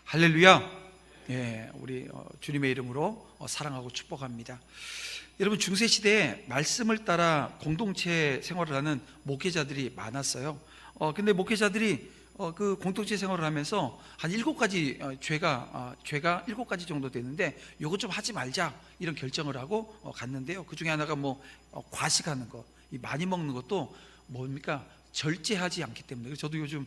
할렐루야. 예, 우리 주님의 이름으로 사랑하고 축복합니다. 여러분, 중세 시대에 말씀을 따라 공동체 생활을 하는 목회자들이 많았어요. 근데 목회자들이 그 공동체 생활을 하면서 한 7가지 죄가 7가지 정도 되는데 요거 좀 하지 말자 이런 결정을 하고 갔는데요. 그 중에 하나가 과식하는 거, 이 많이 먹는 것도 뭡니까? 절제하지 않기 때문에. 그래서 저도 요즘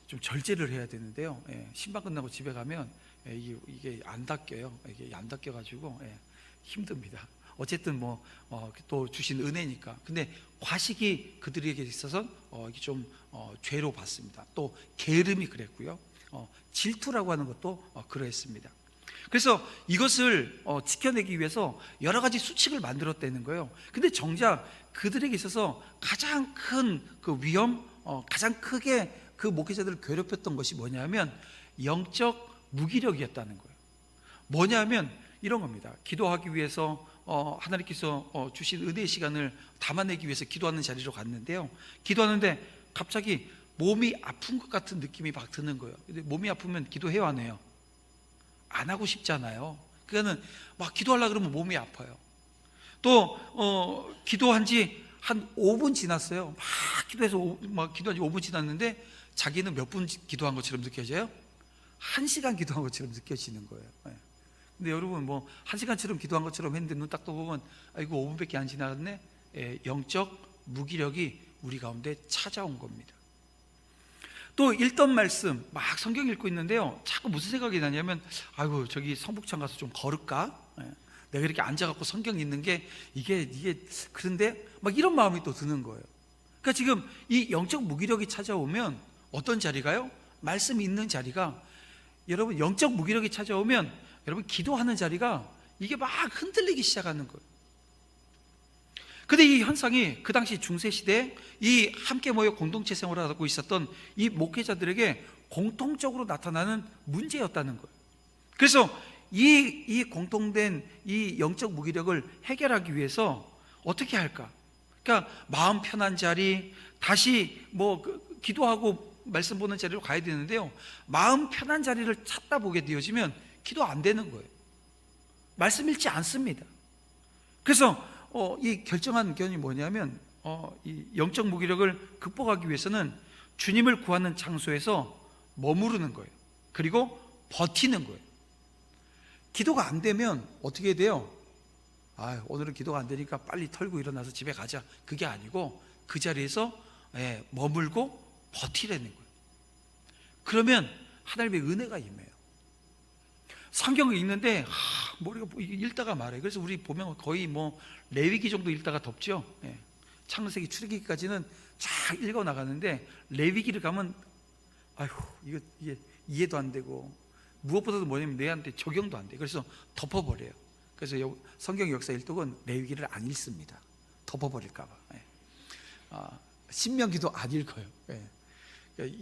좀 절제를 해야 되는데요. 신방 끝나고 집에 가면 이게 안 닦여요. 이게 안 닦여가지고 힘듭니다. 어쨌든 또 주신 은혜니까. 근데 과식이 그들에게 있어서 이게 좀 죄로 봤습니다. 또 게으름이 그랬고요. 질투라고 하는 것도 그러했습니다. 그래서 이것을 지켜내기 위해서 여러 가지 수칙을 만들었다는 거예요. 근데 정작 그들에게 있어서 가장 큰 그 위험, 가장 크게 그 목회자들을 괴롭혔던 것이 뭐냐면 영적 무기력이었다는 거예요. 뭐냐면 이런 겁니다. 기도하기 위해서 하나님께서 주신 은혜의 시간을 담아내기 위해서 기도하는 자리로 갔는데요. 기도하는데 갑자기 몸이 아픈 것 같은 느낌이 막 드는 거예요. 근데 몸이 아프면 기도해요, 안 해요? 안 하고 싶잖아요. 그러니까는 막 기도하려고 그러면 몸이 아파요. 또 기도한 지 한 5분 지났어요. 막 기도해서 기도한 지 5분 지났는데 자기는 몇 분 기도한 것처럼 느껴져요? 1시간 기도한 것처럼 느껴지는 거예요. 근데 여러분 1시간처럼 기도한 것처럼 했는데 눈 딱 떠보면 이거 5분밖에 안 지나갔네. 영적 무기력이 우리 가운데 찾아온 겁니다. 또 읽던 말씀 막 성경 읽고 있는데요, 자꾸 무슨 생각이 나냐면 아이고 저기 성북창 가서 좀 걸을까? 내가 이렇게 앉아갖고 성경 읽는 게 이게 그런데 막 이런 마음이 또 드는 거예요. 그러니까 지금 이 영적 무기력이 찾아오면 어떤 자리가요? 말씀 있는 자리가, 여러분 영적 무기력이 찾아오면 여러분 기도하는 자리가 이게 막 흔들리기 시작하는 거예요. 근데 이 현상이 그 당시 중세시대에 이 함께 모여 공동체 생활을 하고 있었던 이 목회자들에게 공통적으로 나타나는 문제였다는 거예요. 그래서 이 공통된 이 영적 무기력을 해결하기 위해서 어떻게 할까? 그러니까 마음 편한 자리, 다시 기도하고 말씀 보는 자리로 가야 되는데요, 마음 편한 자리를 찾다 보게 되어지면 기도 안 되는 거예요. 말씀 읽지 않습니다. 그래서 이 결정한 견이 뭐냐면 이 영적 무기력을 극복하기 위해서는 주님을 구하는 장소에서 머무르는 거예요. 그리고 버티는 거예요. 기도가 안 되면 어떻게 돼요? 오늘은 기도가 안 되니까 빨리 털고 일어나서 집에 가자. 그게 아니고 그 자리에서 머물고 버티라는 거예요. 그러면 하나님의 은혜가 임해요. 성경을 읽는데 머리가 읽다가 말아요. 그래서 우리 보면 거의 레위기 정도 읽다가 덮죠. 창세기 출애기까지는 쫙 읽어 나가는데 레위기를 가면 이게 이해도 안 되고 무엇보다도 뭐냐면 내한테 적용도 안 돼. 그래서 덮어버려요. 그래서 성경 역사 일독은 레위기를 안 읽습니다. 덮어버릴까 봐. 신명기도 안 읽어요.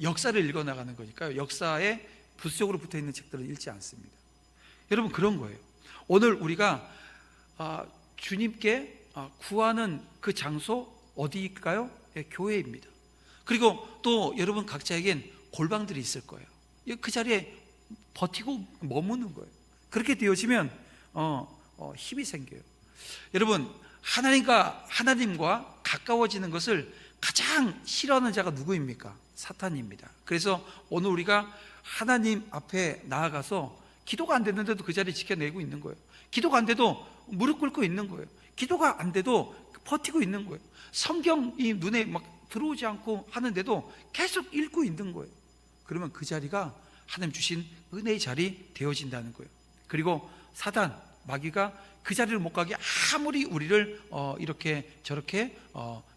역사를 읽어 나가는 거니까 역사에 부수적으로 붙어 있는 책들을 읽지 않습니다. 여러분, 그런 거예요. 오늘 우리가 주님께 구하는 그 장소 어디일까요? 교회입니다. 그리고 또 여러분 각자에겐 골방들이 있을 거예요. 그 자리에 버티고 머무는 거예요. 그렇게 되어지면 힘이 생겨요. 여러분, 하나님과 가까워지는 것을 가장 싫어하는 자가 누구입니까? 사탄입니다. 그래서 오늘 우리가 하나님 앞에 나아가서 기도가 안 됐는데도 그 자리 지켜내고 있는 거예요. 기도가 안 돼도 무릎 꿇고 있는 거예요. 기도가 안 돼도 버티고 있는 거예요. 성경이 눈에 막 들어오지 않고 하는데도 계속 읽고 있는 거예요. 그러면 그 자리가 하나님 주신 은혜의 자리 되어진다는 거예요. 그리고 사단, 마귀가 그 자리를 못 가게 아무리 우리를 이렇게 저렇게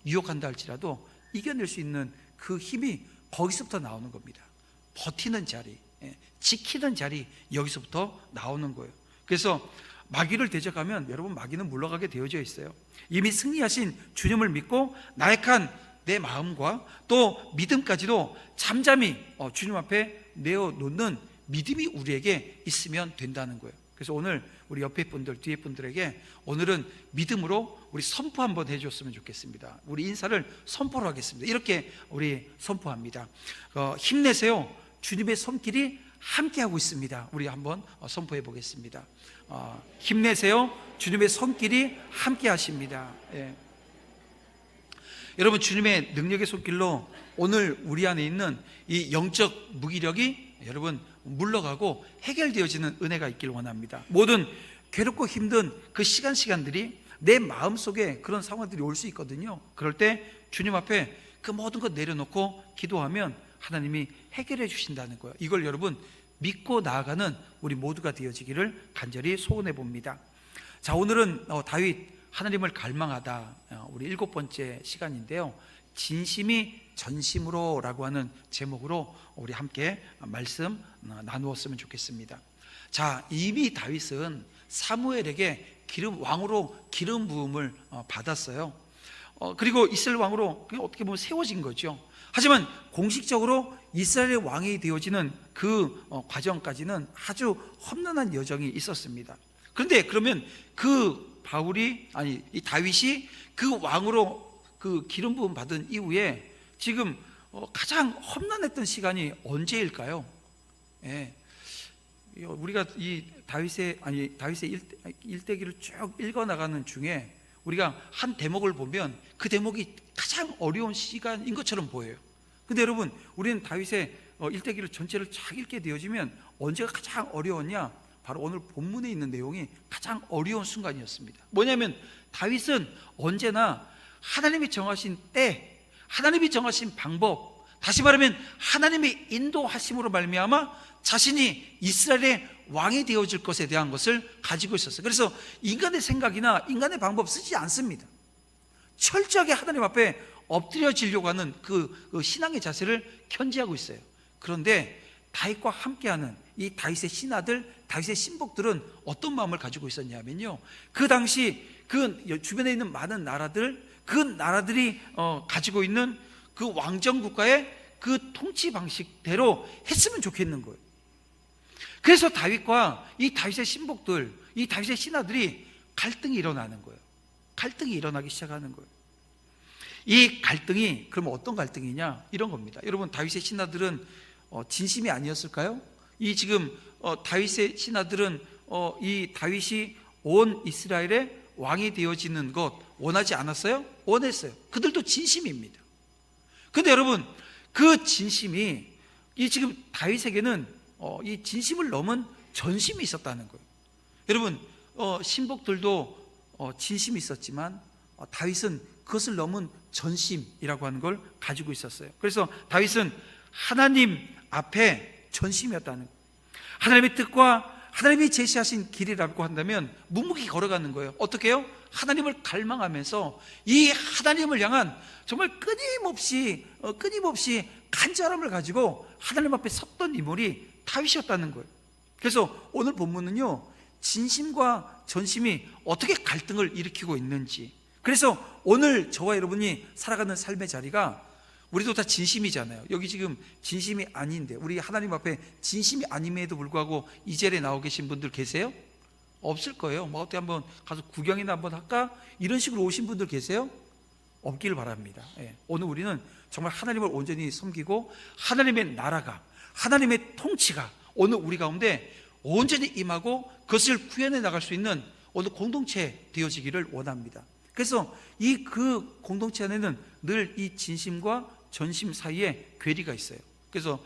유혹한다 할지라도 이겨낼 수 있는 그 힘이 거기서부터 나오는 겁니다. 버티는 자리, 지키는 자리, 여기서부터 나오는 거예요. 그래서 마귀를 대적하면 여러분 마귀는 물러가게 되어져 있어요. 이미 승리하신 주님을 믿고 나약한 내 마음과 또 믿음까지도 잠잠히 주님 앞에 내어놓는 믿음이 우리에게 있으면 된다는 거예요. 그래서 오늘 우리 옆에 분들, 뒤에 분들에게 오늘은 믿음으로 우리 선포 한번 해줬으면 좋겠습니다. 우리 인사를 선포로 하겠습니다. 이렇게 우리 선포합니다. 힘내세요. 주님의 손길이 함께하고 있습니다. 우리 한번 선포해 보겠습니다. 힘내세요. 주님의 손길이 함께하십니다. 예. 여러분, 주님의 능력의 손길로 오늘 우리 안에 있는 이 영적 무기력이 여러분 물러가고 해결되어지는 은혜가 있길 원합니다. 모든 괴롭고 힘든 그 시간들이 내 마음속에 그런 상황들이 올 수 있거든요. 그럴 때 주님 앞에 그 모든 것 내려놓고 기도하면 하나님이 해결해 주신다는 거예요. 이걸 여러분 믿고 나아가는 우리 모두가 되어지기를 간절히 소원해 봅니다. 자, 오늘은 다윗 하나님을 갈망하다, 우리 7번째 시간인데요, 진심이 전심으로 라고 하는 제목으로 우리 함께 말씀 나누었으면 좋겠습니다. 자, 이미 다윗은 사무엘에게 왕으로 기름 부음을 받았어요. 그리고 이스라엘 왕으로 어떻게 보면 세워진 거죠. 하지만 공식적으로 이스라엘의 왕이 되어지는 그 과정까지는 아주 험난한 여정이 있었습니다. 그런데 그러면 이 다윗이 그 왕으로 그 기름 부음 받은 이후에 지금 가장 험난했던 시간이 언제일까요? 예. 우리가 이 다윗의 일대기를 쭉 읽어 나가는 중에 우리가 한 대목을 보면 그 대목이 가장 어려운 시간인 것처럼 보여요. 근데 여러분, 우리는 다윗의 일대기를 전체를 쫙 읽게 되어지면 언제가 가장 어려웠냐? 바로 오늘 본문에 있는 내용이 가장 어려운 순간이었습니다. 뭐냐면 다윗은 언제나 하나님이 정하신 때, 하나님이 정하신 방법, 다시 말하면 하나님의 인도하심으로 말미암아 자신이 이스라엘의 왕이 되어질 것에 대한 것을 가지고 있었어요. 그래서 인간의 생각이나 인간의 방법 쓰지 않습니다. 철저하게 하나님 앞에 엎드려지려고 하는 그 신앙의 자세를 견지하고 있어요. 그런데 다윗과 함께하는 이 다윗의 신하들, 다윗의 신복들은 어떤 마음을 가지고 있었냐면요, 그 당시 그 주변에 있는 많은 나라들, 그 나라들이 가지고 있는 그 왕정 국가의 그 통치 방식대로 했으면 좋겠는 거예요. 그래서 다윗과 이 다윗의 신복들, 이 다윗의 신하들이 갈등이 일어나는 거예요. 갈등이 일어나기 시작하는 거예요. 이 갈등이 그러면 어떤 갈등이냐? 이런 겁니다. 여러분, 다윗의 신하들은 진심이 아니었을까요? 이 지금 다윗의 신하들은 이 다윗이 온 이스라엘의 왕이 되어지는 것 원하지 않았어요? 원했어요. 그들도 진심입니다. 근데 여러분, 그 진심이 이 지금 다윗에게는 이 진심을 넘은 전심이 있었다는 거예요. 여러분, 신복들도 진심이 있었지만 다윗은 그것을 넘은 전심이라고 하는 걸 가지고 있었어요. 그래서 다윗은 하나님 앞에 전심이었다는 거예요. 하나님의 뜻과 하나님이 제시하신 길이라고 한다면 묵묵히 걸어가는 거예요. 어떻게 해요? 하나님을 갈망하면서 이 하나님을 향한 정말 끊임없이 간절함을 가지고 하나님 앞에 섰던 인물이 다윗이었다는 거예요. 그래서 오늘 본문은요, 진심과 전심이 어떻게 갈등을 일으키고 있는지, 그래서 오늘 저와 여러분이 살아가는 삶의 자리가 우리도 다 진심이잖아요. 여기 지금 진심이 아닌데, 우리 하나님 앞에 진심이 아님에도 불구하고 이 자리에 나오 계신 분들 계세요? 없을 거예요. 뭐 어떻게 한번 가서 구경이나 한번 할까? 이런 식으로 오신 분들 계세요? 없기를 바랍니다. 예. 오늘 우리는 정말 하나님을 온전히 섬기고 하나님의 나라가, 하나님의 통치가 오늘 우리 가운데 온전히 임하고 그것을 구현해 나갈 수 있는 오늘 공동체 되어지기를 원합니다. 그래서 그 공동체 안에는 늘 이 진심과 전심 사이에 괴리가 있어요. 그래서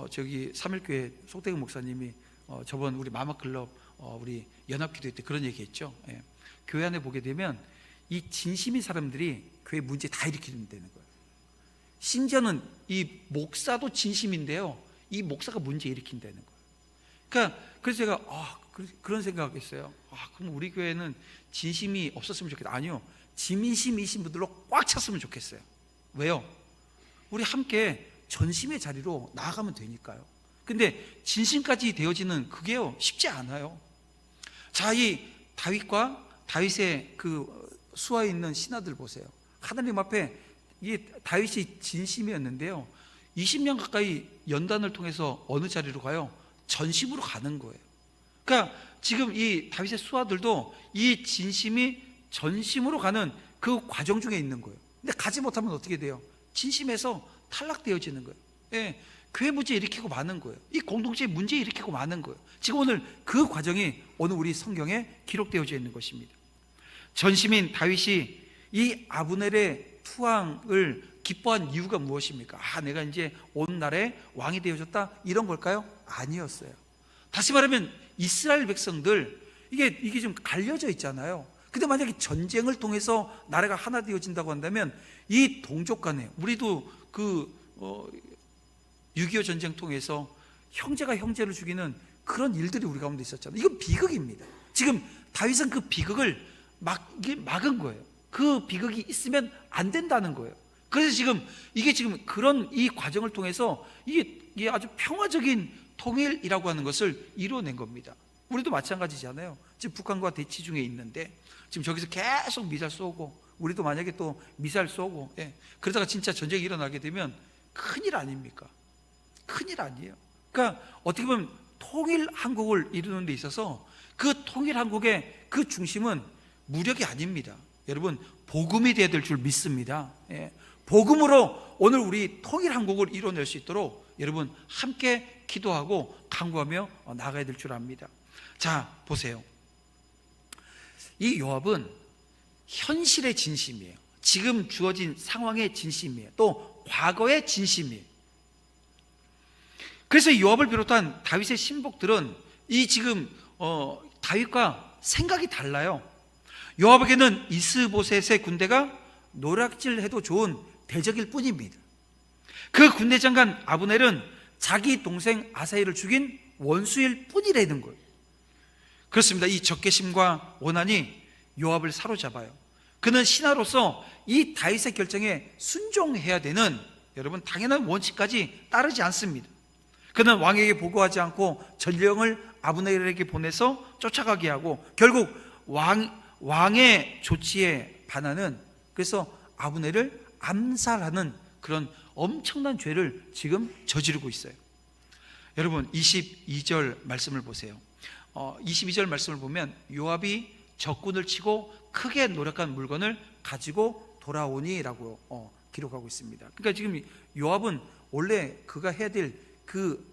저기 삼일교회 속대근 목사님이 저번 우리 마마클럽 우리 연합기도회 때 그런 얘기했죠. 예. 교회 안에 보게 되면 이 진심인 사람들이 교회 문제 다 일으키는 거예요. 심지어는 이 목사도 진심인데요, 이 목사가 문제 일으킨다는 거예요. 그러니까 그래서 제가 그런 생각했어요. 그럼 우리 교회는 진심이 없었으면 좋겠다. 아니요, 진심이신 분들로 꽉 찼으면 좋겠어요. 왜요? 우리 함께 전심의 자리로 나아가면 되니까요. 근데 진심까지 되어지는 그게요, 쉽지 않아요. 자, 이 다윗과 다윗의 그 수하에 있는 신하들 보세요. 하나님 앞에 이 다윗이 진심이었는데요, 20년 가까이 연단을 통해서 어느 자리로 가요? 전심으로 가는 거예요. 그러니까 지금 이 다윗의 수하들도 이 진심이 전심으로 가는 그 과정 중에 있는 거예요. 근데 가지 못하면 어떻게 돼요? 진심에서 탈락되어지는 거예요. 예, 교회 문제 일으키고 마는 거예요. 이 공동체 문제 일으키고 마는 거예요. 지금 오늘 그 과정이 오늘 우리 성경에 기록되어져 있는 것입니다. 전시민 다윗이 이 아브넬의 투항을 기뻐한 이유가 무엇입니까? 내가 이제 오늘날의 왕이 되어졌다, 이런 걸까요? 아니었어요. 다시 말하면 이스라엘 백성들, 이게 좀 갈려져 있잖아요. 근데 만약에 전쟁을 통해서 나라가 하나 되어진다고 한다면 이 동족 간에, 우리도 6.25 전쟁 통해서 형제가 형제를 죽이는 그런 일들이 우리 가운데 있었잖아요. 이건 비극입니다. 지금 다윗은 그 비극을 막은 거예요. 그 비극이 있으면 안 된다는 거예요. 그래서 지금 그런 이 과정을 통해서 이게 아주 평화적인 통일이라고 하는 것을 이루어낸 겁니다. 우리도 마찬가지잖아요. 지금 북한과 대치 중에 있는데 지금 저기서 계속 미사일 쏘고, 우리도 만약에 또 미사일 쏘고, 그러다가 진짜 전쟁이 일어나게 되면 큰일 아닙니까? 큰일 아니에요. 그러니까 어떻게 보면 통일 한국을 이루는 데 있어서 그 통일 한국의 그 중심은 무력이 아닙니다. 여러분, 복음이 되어야 될 줄 믿습니다. 복음으로 오늘 우리 통일 한국을 이뤄낼 수 있도록 여러분 함께 기도하고 간구하며 나아가야 될 줄 압니다. 자, 보세요. 이 요압은 현실의 진심이에요. 지금 주어진 상황의 진심이에요. 또 과거의 진심이에요. 그래서 요압을 비롯한 다윗의 신복들은 이 지금 다윗과 생각이 달라요. 요압에게는 이스보셋의 군대가 노략질해도 좋은 대적일 뿐입니다. 그 군대 장관 아브넬은 자기 동생 아사엘을 죽인 원수일 뿐이라는 거예요. 그렇습니다. 이 적개심과 원한이 요압을 사로잡아요. 그는 신하로서 이 다윗의 결정에 순종해야 되는, 여러분, 당연한 원칙까지 따르지 않습니다. 그는 왕에게 보고하지 않고 전령을 아브넬에게 보내서 쫓아가게 하고 결국 왕의 조치에 반하는, 그래서 아브넬을 암살하는 그런 엄청난 죄를 지금 저지르고 있어요. 여러분, 22절 말씀을 보세요. 22절 말씀을 보면 요압이 적군을 치고 크게 노력한 물건을 가지고 돌아오니라고 기록하고 있습니다. 그러니까 지금 요압은 원래 그가 해야 될 그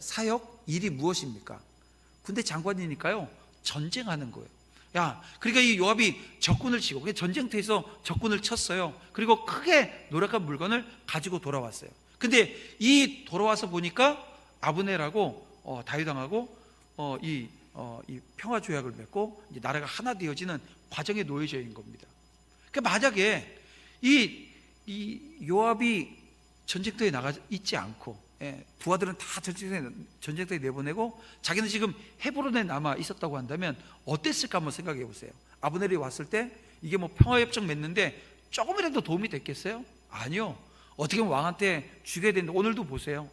사역 일이 무엇입니까? 군대 장관이니까요, 전쟁하는 거예요. 그러니까 이 요압이 적군을 치고 전쟁터에서 적군을 쳤어요. 그리고 크게 노력한 물건을 가지고 돌아왔어요. 근데 이 돌아와서 보니까 아브넬하고 다윗왕하고 이 평화 조약을 맺고 이제 나라가 하나 되어지는 과정에 놓여져 있는 겁니다. 그러니까 만약에 이 요압이 전쟁터에 나가 있지 않고, 부하들은 다 전쟁터에 내보내고 자기는 지금 헤브론에 남아 있었다고 한다면 어땠을까 한번 생각해 보세요. 아브넬이 왔을 때 이게 뭐 평화협정 맺는데 조금이라도 도움이 됐겠어요? 아니요. 어떻게 보면 왕한테 죽여야 되는데, 오늘도 보세요.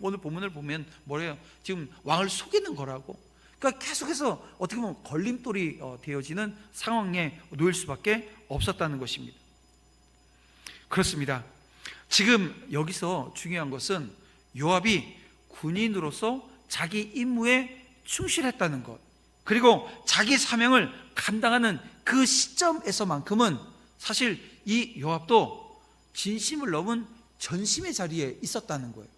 오늘 본문을 보면 뭐래요? 지금 왕을 속이는 거라고. 그러니까 계속해서 어떻게 보면 걸림돌이 되어지는 상황에 놓일 수밖에 없었다는 것입니다. 그렇습니다. 지금 여기서 중요한 것은 요압이 군인으로서 자기 임무에 충실했다는 것, 그리고 자기 사명을 감당하는 그 시점에서만큼은 사실 이 요압도 진심을 넘은 전심의 자리에 있었다는 거예요.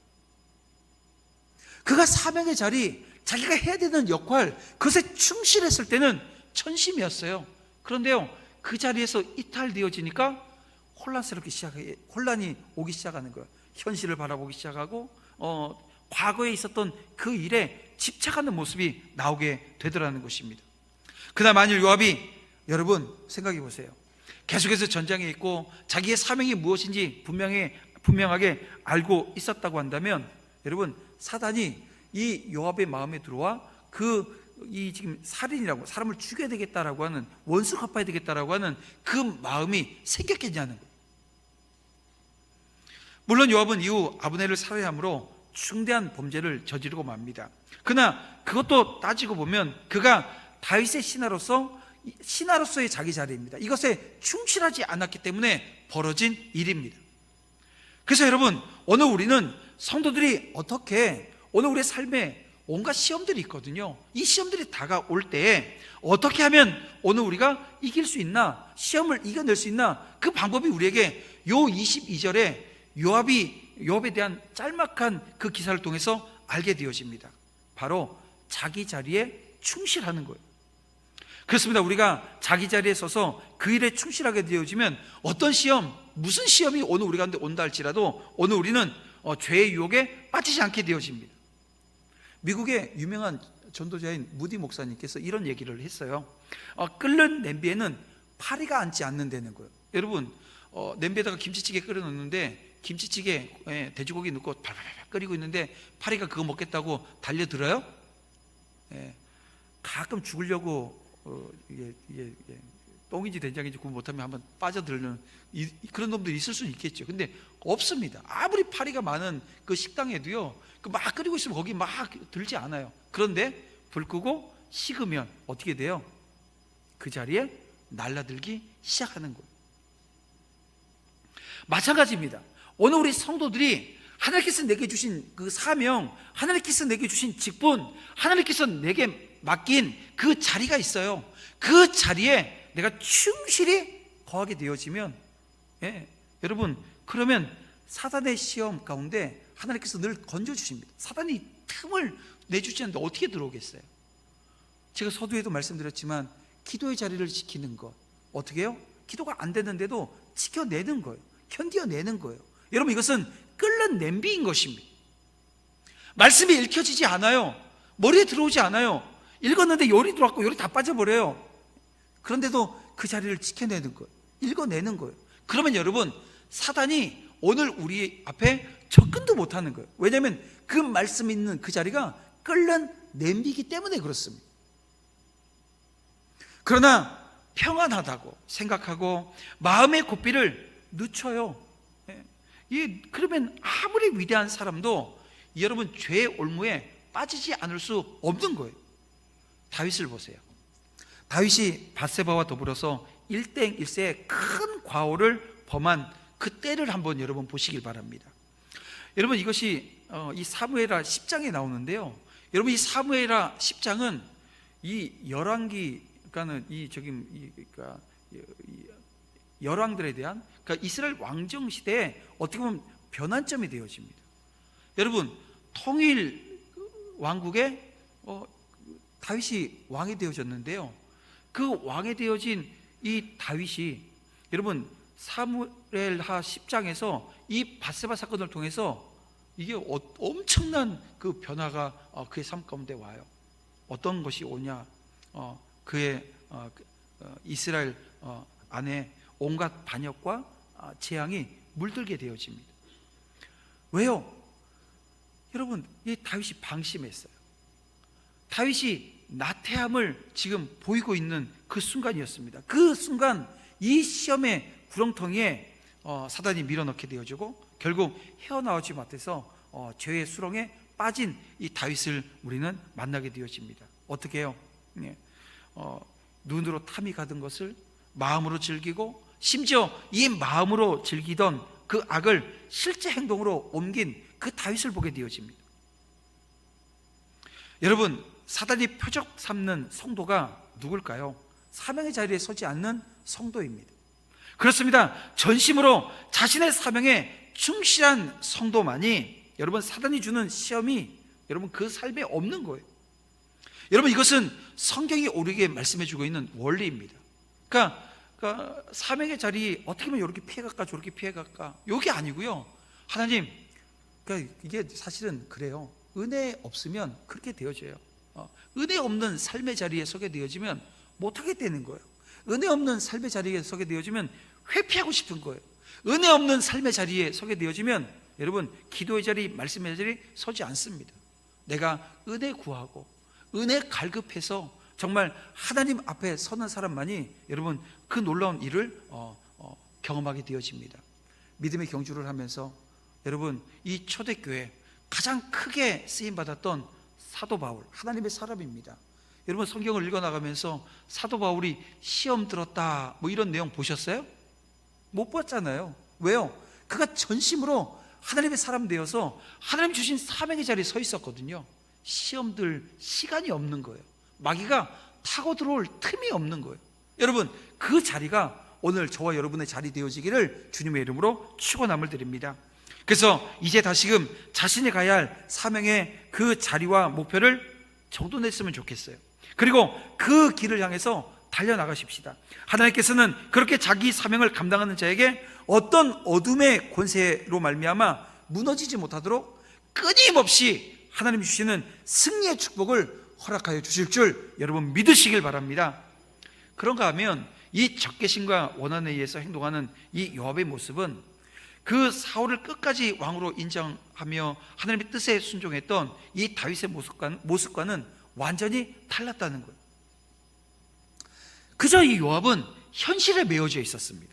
그가 사명의 자리, 자기가 해야 되는 역할, 그것에 충실했을 때는 천심이었어요. 그런데요, 그 자리에서 이탈되어지니까 혼란이 오기 시작하는 거예요. 현실을 바라보기 시작하고 과거에 있었던 그 일에 집착하는 모습이 나오게 되더라는 것입니다. 그러나 만일 요압이, 여러분 생각해 보세요, 계속해서 전장에 있고 자기의 사명이 무엇인지 분명하게 알고 있었다고 한다면, 여러분, 사단이 이 요압의 마음에 들어와 지금 살인이라고, 사람을 죽여야 되겠다라고 하는, 원수 갚아야 되겠다라고 하는 그 마음이 생겼겠냐는 거예요. 물론 요압은 이후 아브넬을 살해함으로 중대한 범죄를 저지르고 맙니다. 그러나 그것도 따지고 보면 그가 다윗의 신하로서의 자기 자리입니다. 이것에 충실하지 않았기 때문에 벌어진 일입니다. 그래서 여러분, 오늘 우리는 성도들이 어떻게, 오늘 우리의 삶에 온갖 시험들이 있거든요. 이 시험들이 다가올 때 어떻게 하면 오늘 우리가 이길 수 있나, 시험을 이겨낼 수 있나, 그 방법이 우리에게 요 22절에 요압이 욥에 대한 짤막한 그 기사를 통해서 알게 되어집니다. 바로 자기 자리에 충실하는 거예요. 그렇습니다. 우리가 자기 자리에 서서 그 일에 충실하게 되어지면 어떤 시험, 무슨 시험이 오늘 우리 가운데 온다 할지라도 오늘 우리는 죄의 유혹에 빠지지 않게 되어집니다. 미국의 유명한 전도자인 무디 목사님께서 이런 얘기를 했어요. 끓는 냄비에는 파리가 앉지 않는다는 거예요. 여러분, 냄비에다가 김치찌개 끓여 놓는데 김치찌개에 돼지고기 넣고 팔팔팔 끓이고 있는데 파리가 그거 먹겠다고 달려들어요? 가끔 죽으려고 이게 똥인지 된장인지 구분 못하면 한번 빠져들는 그런 놈들이 있을 수는 있겠죠. 근데 없습니다. 아무리 파리가 많은 그 식당에도요, 그 막 끓이고 있으면 거기 막 들지 않아요. 그런데 불 끄고 식으면 어떻게 돼요? 그 자리에 날라들기 시작하는 거예요. 마찬가지입니다. 오늘 우리 성도들이 하나님께서 내게 주신 그 사명, 하나님께서 내게 주신 직분, 하나님께서 내게 맡긴 그 자리가 있어요. 그 자리에 내가 충실히 거하게 되어지면, 여러분, 그러면 사단의 시험 가운데 하나님께서 늘 건져주십니다. 사단이 틈을 내주지 않는데 어떻게 들어오겠어요? 제가 서두에도 말씀드렸지만 기도의 자리를 지키는 것, 어떻게 해요? 기도가 안 되는데도 지켜내는 거예요. 견뎌내는 거예요. 여러분, 이것은 끓는 냄비인 것입니다. 말씀이 읽혀지지 않아요. 머리에 들어오지 않아요. 읽었는데 열이 들어왔고 열이 다 빠져버려요. 그런데도 그 자리를 지켜내는 거예요. 읽어내는 거예요. 그러면 여러분, 사단이 오늘 우리 앞에 접근도 못하는 거예요. 왜냐하면 그 말씀 있는 그 자리가 끓는 냄비이기 때문에 그렇습니다. 그러나 평안하다고 생각하고 마음의 고삐를 늦춰요. 그러면 아무리 위대한 사람도 여러분 죄의 올무에 빠지지 않을 수 없는 거예요. 다윗을 보세요. 다윗이 밧세바와 더불어서 일땡일세의 큰 과오를 범한 그 때를 한번 여러분 보시길 바랍니다. 여러분, 이것이 이 사무엘하 10장에 나오는데요. 여러분, 이 사무엘하 10장은 이 열왕기, 그러니까는 그러니까 열왕들에 대한, 그러니까 이스라엘 왕정 시대에 어떻게 보면 변환점이 되어집니다. 여러분, 통일 왕국에 다윗이 왕이 되어졌는데요. 그 왕이 되어진 이 다윗이 여러분 사무엘하 10장에서 이 밧세바 사건을 통해서 이게 엄청난 그 변화가 그의 삶 가운데 와요. 어떤 것이 오냐? 그의 이스라엘 안에 온갖 반역과 재앙이 물들게 되어집니다. 왜요? 여러분, 이 다윗이 방심했어요. 다윗이 나태함을 지금 보이고 있는 그 순간이었습니다. 그 순간 이 시험의 구렁텅이에 사단이 밀어넣게 되어지고 결국 헤어나오지 못해서 죄의 수렁에 빠진 이 다윗을 우리는 만나게 되어집니다. 어떻게 해요? 눈으로 탐이 가던 것을 마음으로 즐기고 심지어 이 마음으로 즐기던 그 악을 실제 행동으로 옮긴 그 다윗을 보게 되어집니다. 여러분, 사단이 표적 삼는 성도가 누굴까요? 사명의 자리에 서지 않는 성도입니다. 그렇습니다. 전심으로 자신의 사명에 충실한 성도만이 여러분 사단이 주는 시험이 여러분 그 삶에 없는 거예요. 여러분, 이것은 성경이 우리에게 말씀해주고 있는 원리입니다. 그러니까 사명의 자리 어떻게 하면 이렇게 피해갈까 저렇게 피해갈까 이게 아니고요. 하나님, 그러니까 이게 사실은 그래요. 은혜 없으면 그렇게 되어져요. 은혜 없는 삶의 자리에 서게 되어지면 못하게 되는 거예요. 은혜 없는 삶의 자리에 서게 되어지면 회피하고 싶은 거예요. 은혜 없는 삶의 자리에 서게 되어지면 여러분 기도의 자리, 말씀의 자리 서지 않습니다. 내가 은혜 구하고 은혜 갈급해서 정말 하나님 앞에 서는 사람만이 여러분 그 놀라운 일을 경험하게 되어집니다. 믿음의 경주를 하면서 여러분 이 초대교회 가장 크게 쓰임받았던 사도 바울, 하나님의 사람입니다. 여러분 성경을 읽어나가면서 사도 바울이 시험 들었다 뭐 이런 내용 보셨어요? 못 봤잖아요. 왜요? 그가 전심으로 하나님의 사람 되어서 하나님 주신 사명의 자리에 서 있었거든요. 시험 들 시간이 없는 거예요. 마귀가 타고 들어올 틈이 없는 거예요. 여러분 그 자리가 오늘 저와 여러분의 자리 되어지기를 주님의 이름으로 축원함을 드립니다. 그래서 이제 다시금 자신이 가야 할 사명의 그 자리와 목표를 정돈했으면 좋겠어요. 그리고 그 길을 향해서 달려나가십시다. 하나님께서는 그렇게 자기 사명을 감당하는 자에게 어떤 어둠의 권세로 말미암아 무너지지 못하도록 끊임없이 하나님 주시는 승리의 축복을 허락하여 주실 줄 여러분 믿으시길 바랍니다. 그런가 하면 이 적개심과 원한에 의해서 행동하는 이 요압의 모습은 그 사울을 끝까지 왕으로 인정하며 하나님의 뜻에 순종했던 이 다윗의 모습과는 완전히 달랐다는 거예요. 그저 이 요압은 현실에 매여져 있었습니다.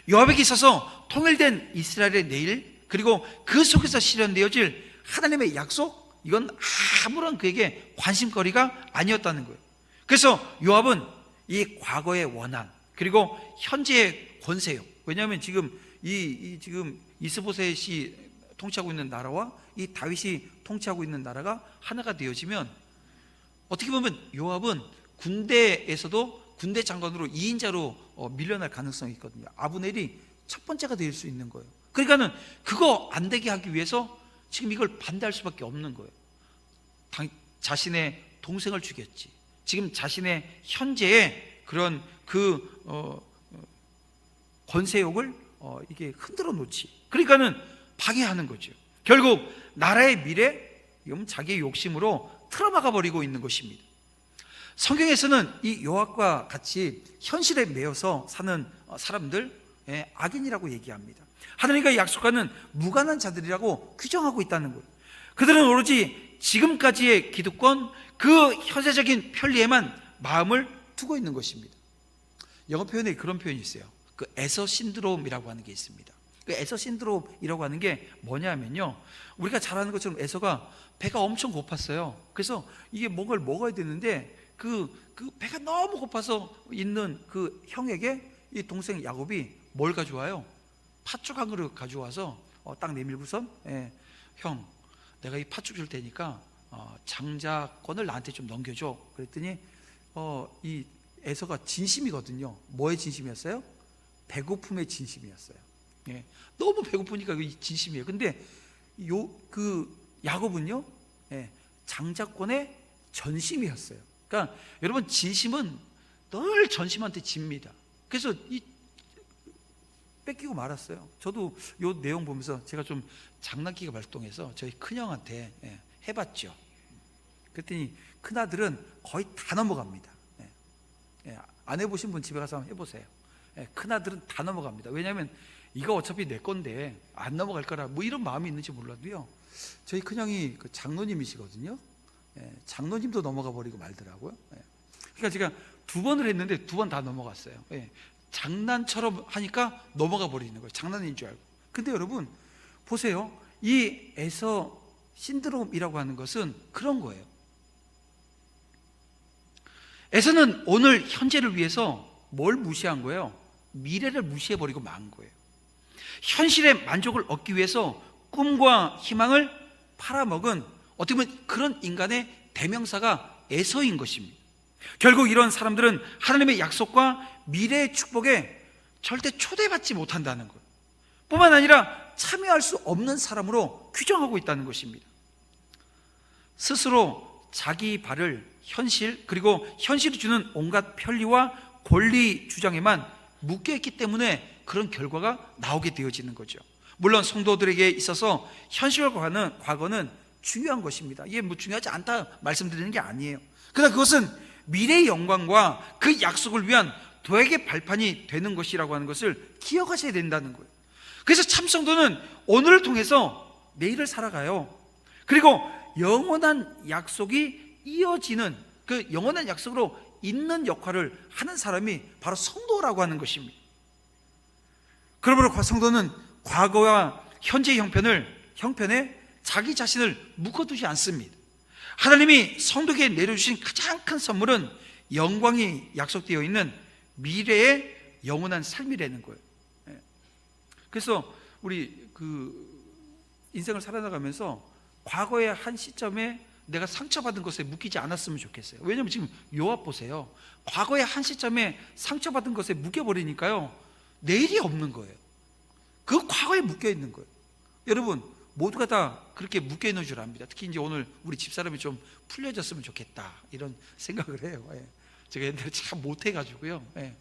요압에게 있어서 통일된 이스라엘의 내일, 그리고 그 속에서 실현되어질 하나님의 약속, 이건 아무런 그에게 관심거리가 아니었다는 거예요. 그래서 요압은 이 과거의 원한, 그리고 현재의 권세요. 왜냐하면 지금 지금 이스보셋이 통치하고 있는 나라와 이 다윗이 통치하고 있는 나라가 하나가 되어지면 어떻게 보면 요압은 군대에서도 군대 장관으로 2인자로 밀려날 가능성이 있거든요. 아브넬이 첫 번째가 될 수 있는 거예요. 그러니까는 그거 안 되게 하기 위해서 지금 이걸 반대할 수밖에 없는 거예요. 자신의 동생을 죽였지. 지금 자신의 현재의 그런 권세욕을 이게 흔들어 놓지. 그러니까는 방해하는 거죠. 결국 나라의 미래, 이건 자기의 욕심으로 틀어막아 버리고 있는 것입니다. 성경에서는 이 요압과 같이 현실에 매여서 사는 사람들, 악인이라고 얘기합니다. 하나님과 약속하는 무관한 자들이라고 규정하고 있다는 거예요. 그들은 오로지 지금까지의 기득권, 그 현세적인 편리에만 마음을 두고 있는 것입니다. 영어 표현에 그런 표현이 있어요. 그 에서 신드롬이라고 하는 게 있습니다. 그 에서 신드롬이라고 하는 게 뭐냐면요, 우리가 잘 아는 것처럼 에서가 배가 엄청 고팠어요. 그래서 이게 뭔가를 먹어야 되는데 그 배가 너무 고파서 있는 그 형에게 이 동생 야곱이 뭘 가져와요? 팥죽 한 그릇 가져와서 딱 내밀고선, 형, 내가 이 팥죽 줄 테니까 장자권을 나한테 좀 넘겨줘. 그랬더니 이 에서가 진심이거든요. 뭐의 진심이었어요? 배고픔의 진심이었어요. 너무 배고프니까 그 진심이에요. 근데 야곱은요, 장자권의 전심이었어요. 그러니까 여러분, 진심은 늘 전심한테 집니다. 그래서 뺏기고 말았어요. 저도 이 내용 보면서 제가 좀 장난기가 발동해서 저희 큰형한테 해봤죠. 그랬더니 큰아들은 거의 다 넘어갑니다. 안 해보신 분 집에 가서 한번 해보세요. 큰아들은 다 넘어갑니다. 왜냐하면 이거 어차피 내 건데 안 넘어갈 거라 뭐 이런 마음이 있는지 몰라도요, 저희 큰형이 그 장로님이시거든요. 장로님도 넘어가 버리고 말더라고요. 그러니까 제가 2번을 했는데 2번 다 넘어갔어요. 장난처럼 하니까 넘어가 버리는 거예요. 장난인 줄 알고. 근데 여러분 보세요, 이 에서 신드롬이라고 하는 것은 그런 거예요. 에서는 오늘 현재를 위해서 뭘 무시한 거예요? 미래를 무시해버리고 만 거예요. 현실의 만족을 얻기 위해서 꿈과 희망을 팔아먹은 어떻게 보면 그런 인간의 대명사가 에서인 것입니다. 결국 이런 사람들은 하나님의 약속과 미래의 축복에 절대 초대받지 못한다는 것, 뿐만 아니라 참여할 수 없는 사람으로 규정하고 있다는 것입니다. 스스로 자기 발을 현실, 그리고 현실이 주는 온갖 편리와 권리 주장에만 묶여있기 때문에 그런 결과가 나오게 되어지는 거죠. 물론 성도들에게 있어서 현실과 과거는 중요한 것입니다. 이게 뭐 중요하지 않다 말씀드리는 게 아니에요. 그러나 그것은 미래의 영광과 그 약속을 위한 도약의 발판이 되는 것이라고 하는 것을 기억하셔야 된다는 거예요. 그래서 참 성도는 오늘을 통해서 내일을 살아가요. 그리고 영원한 약속이 이어지는 그 영원한 약속으로 있는 역할을 하는 사람이 바로 성도라고 하는 것입니다. 그러므로 성도는 과거와 현재의 형편에 자기 자신을 묶어두지 않습니다. 하나님이 성도에게 내려주신 가장 큰 선물은 영광이 약속되어 있는 미래의 영원한 삶이라는 거예요. 그래서 우리 인생을 살아나가면서 과거의 한 시점에 내가 상처받은 것에 묶이지 않았으면 좋겠어요. 왜냐하면 지금 요압 보세요. 과거의 한 시점에 상처받은 것에 묶여버리니까요, 내일이 없는 거예요. 그 과거에 묶여 있는 거예요. 여러분 모두가 다 그렇게 묶여 있는 줄 압니다. 특히 이제 오늘 우리 집사람이 좀 풀려졌으면 좋겠다 이런 생각을 해요. 예. 제가 옛날에 참 못해가지고요. 예.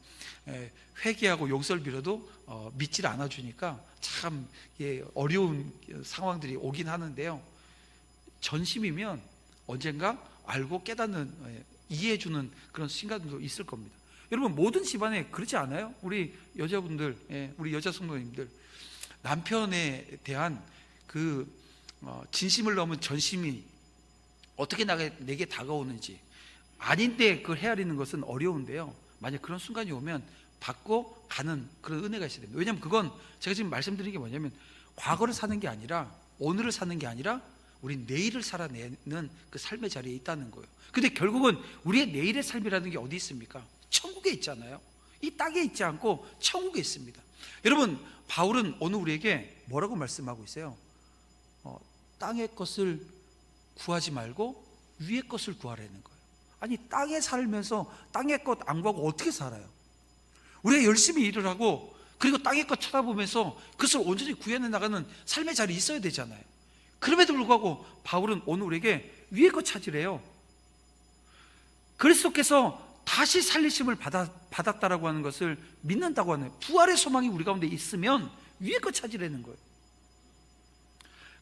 예. 회개하고 용서를 빌어도 믿질 않아주니까 참 어려운 상황들이 오긴 하는데요. 전심이면 언젠가 알고 깨닫는, 이해해주는 그런 순간도 있을 겁니다. 여러분 모든 집안에 그렇지 않아요? 우리 여자분들, 우리 여자 성도님들, 남편에 대한 그 진심을 넘은 전심이 어떻게 내게 다가오는지 아닌데 그걸 헤아리는 것은 어려운데요. 만약 그런 순간이 오면 받고 가는 그런 은혜가 있어야 됩니다. 왜냐하면 그건 제가 지금 말씀드리는 게 뭐냐면 과거를 사는 게 아니라, 오늘을 사는 게 아니라 우리 내일을 살아내는 그 삶의 자리에 있다는 거예요. 근데 결국은 우리의 내일의 삶이라는 게 어디 있습니까? 천국에 있잖아요. 이 땅에 있지 않고 천국에 있습니다. 여러분 바울은 오늘 우리에게 뭐라고 말씀하고 있어요? 땅의 것을 구하지 말고 위의 것을 구하라는 거예요. 아니 땅에 살면서 땅의 것 안 구하고 어떻게 살아요? 우리가 열심히 일을 하고 그리고 땅의 것 쳐다보면서 그것을 온전히 구해내 나가는 삶의 자리에 있어야 되잖아요. 그럼에도 불구하고 바울은 오늘 우리에게 위의 것 찾으래요. 그리스도께서 다시 살리심을 받았다라고 하는 것을 믿는다고 하는, 부활의 소망이 우리 가운데 있으면 위의 것 찾으라는 거예요.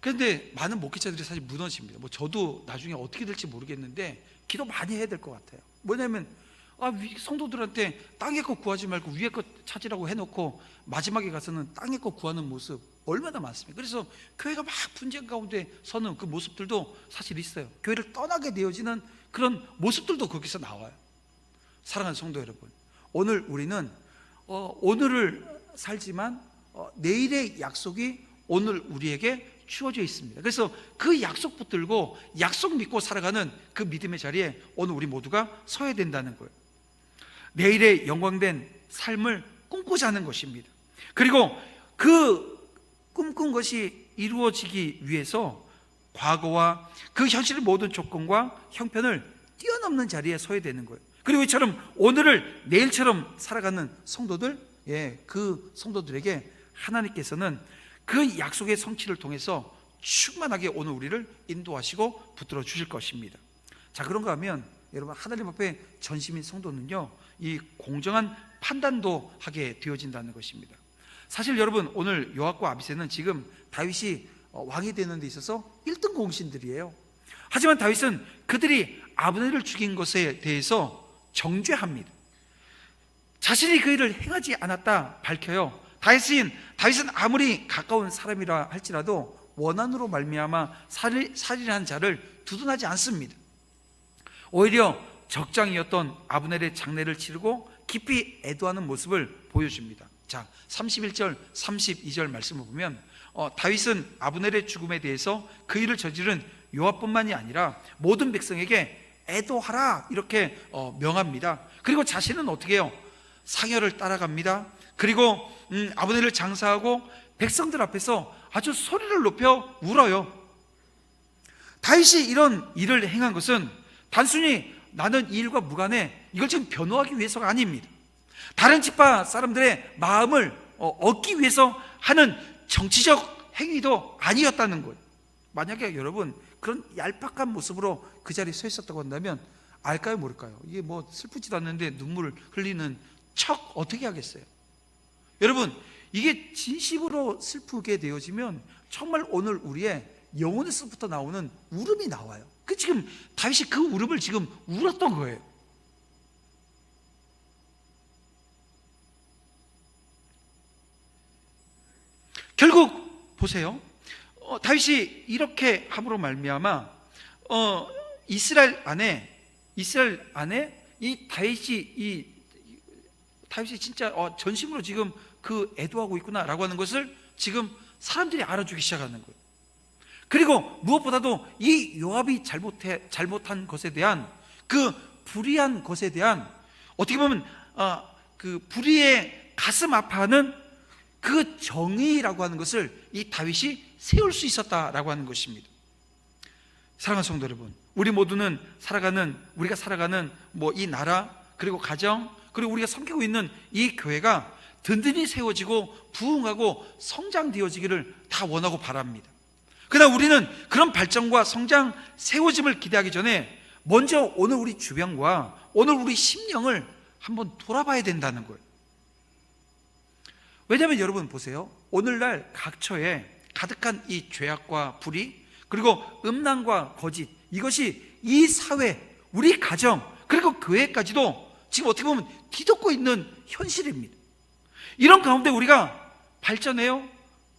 그런데 많은 목회자들이 사실 무너집니다. 저도 나중에 어떻게 될지 모르겠는데 기도 많이 해야 될 것 같아요. 뭐냐면 성도들한테 땅의 것 구하지 말고 위의 것 찾으라고 해놓고 마지막에 가서는 땅의 것 구하는 모습 얼마나 많습니까? 그래서 교회가 막 분쟁 가운데 서는 그 모습들도 사실 있어요. 교회를 떠나게 되어지는 그런 모습들도 거기서 나와요. 사랑하는 성도 여러분, 오늘 우리는 오늘을 살지만 내일의 약속이 오늘 우리에게 주어져 있습니다. 그래서 그 약속 붙들고 약속 믿고 살아가는 그 믿음의 자리에 오늘 우리 모두가 서야 된다는 거예요. 내일의 영광된 삶을 꿈꾸자는 것입니다. 그리고 그 꿈꾼 것이 이루어지기 위해서 과거와 그 현실의 모든 조건과 형편을 뛰어넘는 자리에 서야 되는 거예요. 그리고 이처럼 오늘을 내일처럼 살아가는 성도들, 그 성도들에게 하나님께서는 그 약속의 성취를 통해서 충만하게 오늘 우리를 인도하시고 붙들어 주실 것입니다. 자, 그런가 하면 여러분 하나님 앞에 전심인 성도는요, 이 공정한 판단도 하게 되어진다는 것입니다. 사실 여러분 오늘 요압과 아비새는 지금 다윗이 왕이 되는 데 있어서 1등 공신들이에요. 하지만 다윗은 그들이 아브넬을 죽인 것에 대해서 정죄합니다. 자신이 그 일을 행하지 않았다 밝혀요. 다윗은 아무리 가까운 사람이라 할지라도 원한으로 말미암아 살인한 자를 두둔하지 않습니다. 오히려 적장이었던 아브넬의 장례를 치르고 깊이 애도하는 모습을 보여줍니다. 자, 31절 32절 말씀을 보면 다윗은 아브넬의 죽음에 대해서 그 일을 저지른 요압뿐만이 아니라 모든 백성에게 애도하라 이렇게 명합니다. 그리고 자신은 어떻게 해요? 상여를 따라갑니다. 그리고 아브넬을 장사하고 백성들 앞에서 아주 소리를 높여 울어요. 다윗이 이런 일을 행한 것은 단순히 나는 이 일과 무관해, 이걸 지금 변호하기 위해서가 아닙니다. 다른 집파 사람들의 마음을 얻기 위해서 하는 정치적 행위도 아니었다는 거예요. 만약에 여러분 그런 얄팍한 모습으로 그 자리에 서 있었다고 한다면 알까요 모를까요? 이게 슬프지도 않는데 눈물을 흘리는 척 어떻게 하겠어요? 여러분 이게 진심으로 슬프게 되어지면 정말 오늘 우리의 영혼에서부터 나오는 울음이 나와요. 지금 다윗이 그 울음을 지금 울었던 거예요. 결국 보세요. 다윗이 이렇게 함으로 말미암아 이스라엘 안에 이 다윗이 진짜 전심으로 지금 그 애도하고 있구나라고 하는 것을 지금 사람들이 알아주기 시작하는 거예요. 그리고 무엇보다도 이 요압이 잘못한 것에 대한 그 불의한 것에 대한 어떻게 보면 그 불의의 가슴 아파하는 그 정의라고 하는 것을 이 다윗이 세울 수 있었다라고 하는 것입니다. 사랑하는 성도 여러분, 우리 모두는 우리가 살아가는 이 나라, 그리고 가정, 그리고 우리가 섬기고 있는 이 교회가 든든히 세워지고 부흥하고 성장되어지기를 다 원하고 바랍니다. 그러나 우리는 그런 발전과 성장, 세워짐을 기대하기 전에 먼저 오늘 우리 주변과 오늘 우리 심령을 한번 돌아봐야 된다는 거예요. 왜냐하면 여러분 보세요. 오늘날 각처에 가득한 이 죄악과 불의, 그리고 음란과 거짓, 이것이 이 사회, 우리 가정, 그리고 교회까지도 지금 어떻게 보면 뒤덮고 있는 현실입니다. 이런 가운데 우리가 발전해요?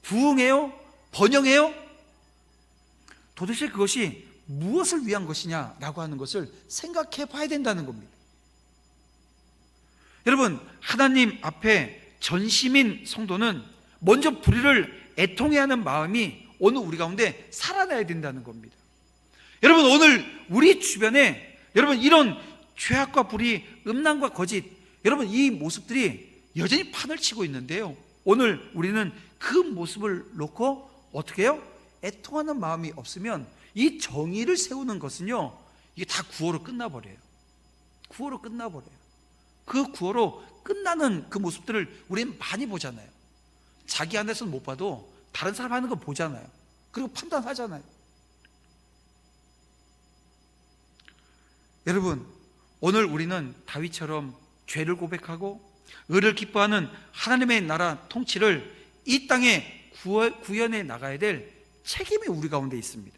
부흥해요? 번영해요? 도대체 그것이 무엇을 위한 것이냐라고 하는 것을 생각해 봐야 된다는 겁니다. 여러분, 하나님 앞에 전심인 성도는 먼저 불의를 애통해야 하는 마음이 오늘 우리 가운데 살아나야 된다는 겁니다. 여러분, 오늘 우리 주변에 여러분 이런 죄악과 불의, 음란과 거짓, 여러분 이 모습들이 여전히 판을 치고 있는데요, 오늘 우리는 그 모습을 놓고 어떻게 해요? 애통하는 마음이 없으면 이 정의를 세우는 것은요, 이게 다 구호로 끝나버려요. 구호로 끝나버려요. 그 구호로 끝나는 그 모습들을 우리는 많이 보잖아요. 자기 안에서는 못 봐도 다른 사람 하는 거 보잖아요. 그리고 판단하잖아요. 여러분, 오늘 우리는 다윗처럼 죄를 고백하고 의를 기뻐하는 하나님의 나라 통치를 이 땅에 구현해 나가야 될 책임이 우리 가운데 있습니다.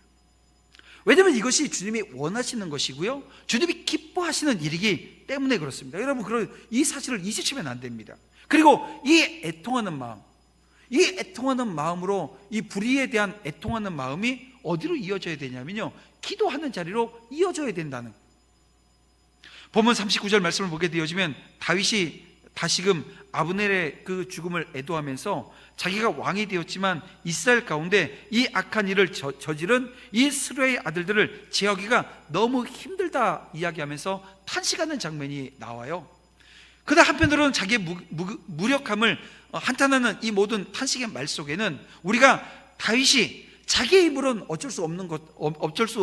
왜냐하면 이것이 주님이 원하시는 것이고요, 주님이 기뻐하시는 일이기 때문에 그렇습니다. 여러분, 이 사실을 잊으시면 안 됩니다. 그리고 이 애통하는 마음, 이 애통하는 마음으로 이 불의에 대한 애통하는 마음이 어디로 이어져야 되냐면요, 기도하는 자리로 이어져야 된다는. 본문 39절 말씀을 보게 되어지면 다윗이 다시금 아브넬의 그 죽음을 애도하면서 자기가 왕이 되었지만 이스라엘 가운데 이 악한 일을 저지른 이 스루의 아들들을 제어하기가 너무 힘들다 이야기하면서 탄식하는 장면이 나와요. 그러나 한편으로는 자기의 무력함을 한탄하는 이 모든 탄식의 말 속에는 우리가 다윗이 자기의 힘으로는 어쩔 수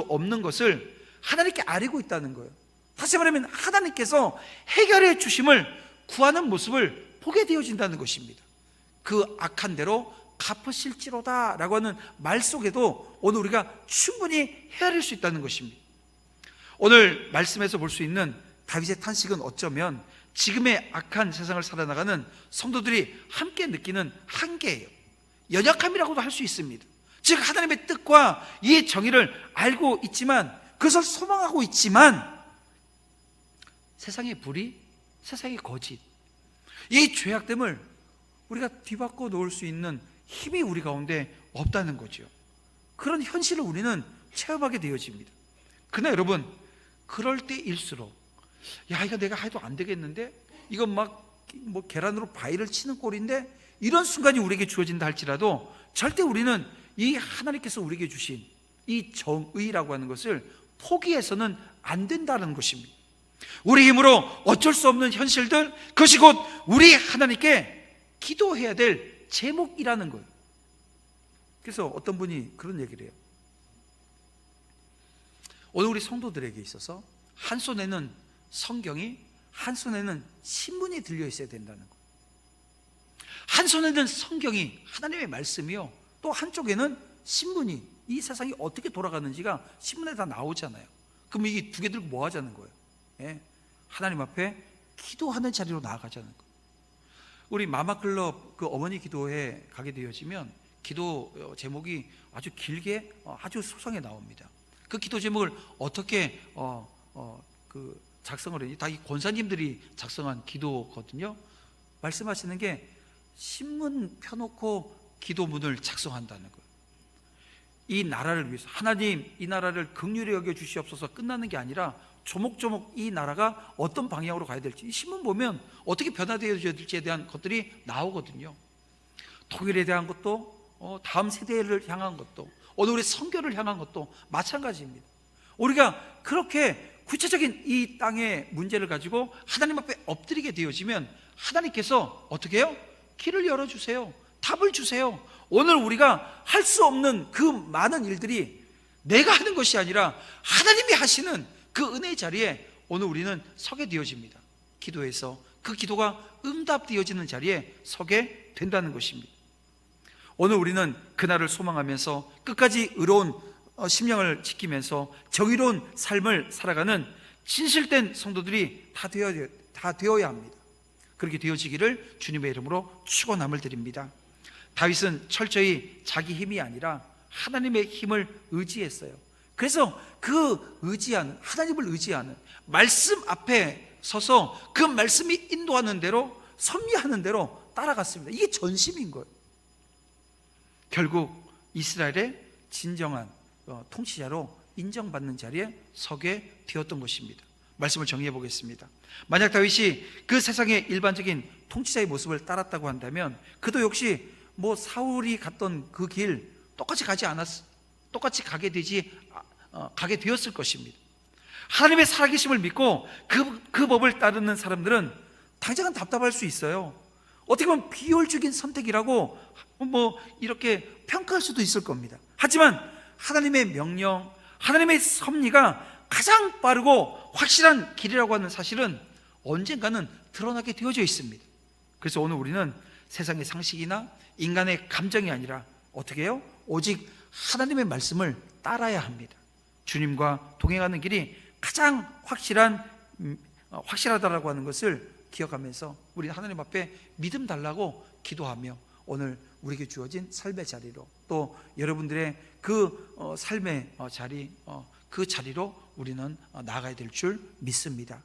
없는 것을 하나님께 아뢰고 있다는 거예요. 다시 말하면 하나님께서 해결해 주심을 구하는 모습을 보게 되어진다는 것입니다. 그 악한 대로 갚으실지로다 라고 하는 말 속에도 오늘 우리가 충분히 헤아릴 수 있다는 것입니다. 오늘 말씀에서 볼 수 있는 다윗의 탄식은 어쩌면 지금의 악한 세상을 살아나가는 성도들이 함께 느끼는 한계예요. 연약함이라고도 할 수 있습니다. 즉 하나님의 뜻과 이 정의를 알고 있지만, 그것을 소망하고 있지만 세상의 불의, 세상의 거짓, 이 죄악됨을 우리가 뒤바꿔 놓을 수 있는 힘이 우리 가운데 없다는 거죠. 그런 현실을 우리는 체험하게 되어집니다. 그러나 여러분, 그럴 때일수록 이거 내가 해도 안 되겠는데, 이건 뭐 계란으로 바위를 치는 꼴인데, 이런 순간이 우리에게 주어진다 할지라도 절대 우리는 이 하나님께서 우리에게 주신 이 정의라고 하는 것을 포기해서는 안 된다는 것입니다. 우리 힘으로 어쩔 수 없는 현실들, 그것이 곧 우리 하나님께 기도해야 될 제목이라는 거예요. 그래서 어떤 분이 그런 얘기를 해요. 오늘 우리 성도들에게 있어서 한 손에는 성경이, 한 손에는 신문이 들려 있어야 된다는 거예요. 한 손에는 성경이, 하나님의 말씀이요, 또 한쪽에는 신문이, 이 세상이 어떻게 돌아가는지가 신문에 다 나오잖아요. 그럼 이 두 개 들고 뭐 하자는 거예요? 하나님 앞에 기도하는 자리로 나아가자는 거예요. 우리 마마클럽 그 어머니 기도에 가게 되어지면 기도 제목이 아주 길게 아주 소상히 나옵니다. 그 기도 제목을 어떻게 그 작성을 했는지 다 이 권사님들이 작성한 기도거든요. 말씀하시는 게 신문 펴놓고 기도문을 작성한다는 거예요. 이 나라를 위해서 하나님, 이 나라를 긍휼히 여겨 주시옵소서 끝나는 게 아니라 조목조목 이 나라가 어떤 방향으로 가야 될지, 이 신문 보면 어떻게 변화되어져야 될지에 대한 것들이 나오거든요. 통일에 대한 것도, 다음 세대를 향한 것도, 오늘 우리 선교를 향한 것도 마찬가지입니다. 우리가 그렇게 구체적인 이 땅의 문제를 가지고 하나님 앞에 엎드리게 되어지면 하나님께서 어떻게 해요? 길을 열어주세요. 답을 주세요. 오늘 우리가 할 수 없는 그 많은 일들이 내가 하는 것이 아니라 하나님이 하시는 그 은혜의 자리에 오늘 우리는 서게 되어집니다. 기도해서 그 기도가 응답되어지는 자리에 서게 된다는 것입니다. 오늘 우리는 그날을 소망하면서 끝까지 의로운 심령을 지키면서 정의로운 삶을 살아가는 진실된 성도들이 다 되어야 합니다. 그렇게 되어지기를 주님의 이름으로 축원함을 드립니다. 다윗은 철저히 자기 힘이 아니라 하나님의 힘을 의지했어요. 그래서 그 의지하는, 하나님을 의지하는 말씀 앞에 서서 그 말씀이 인도하는 대로, 섭리하는 대로 따라갔습니다. 이게 전심인 거예요. 결국 이스라엘의 진정한 통치자로 인정받는 자리에 서게 되었던 것입니다. 말씀을 정리해 보겠습니다. 만약 다윗이 그 세상의 일반적인 통치자의 모습을 따랐다고 한다면 그도 역시 사울이 갔던 그 길 똑같이 가게 되었을 것입니다. 하나님의 살아계심을 믿고 그 법을 따르는 사람들은 당장은 답답할 수 있어요. 어떻게 보면 비효율적인 선택이라고 이렇게 평가할 수도 있을 겁니다. 하지만 하나님의 명령, 하나님의 섭리가 가장 빠르고 확실한 길이라고 하는 사실은 언젠가는 드러나게 되어져 있습니다. 그래서 오늘 우리는 세상의 상식이나 인간의 감정이 아니라 어떻게 해요? 오직 하나님의 말씀을 따라야 합니다. 주님과 동행하는 길이 가장 확실하다라고 하는 것을 기억하면서 우리 하나님 앞에 믿음 달라고 기도하며 오늘 우리에게 주어진 삶의 자리로, 또 여러분들의 그 삶의 자리, 그 자리로 우리는 나아가야 될 줄 믿습니다.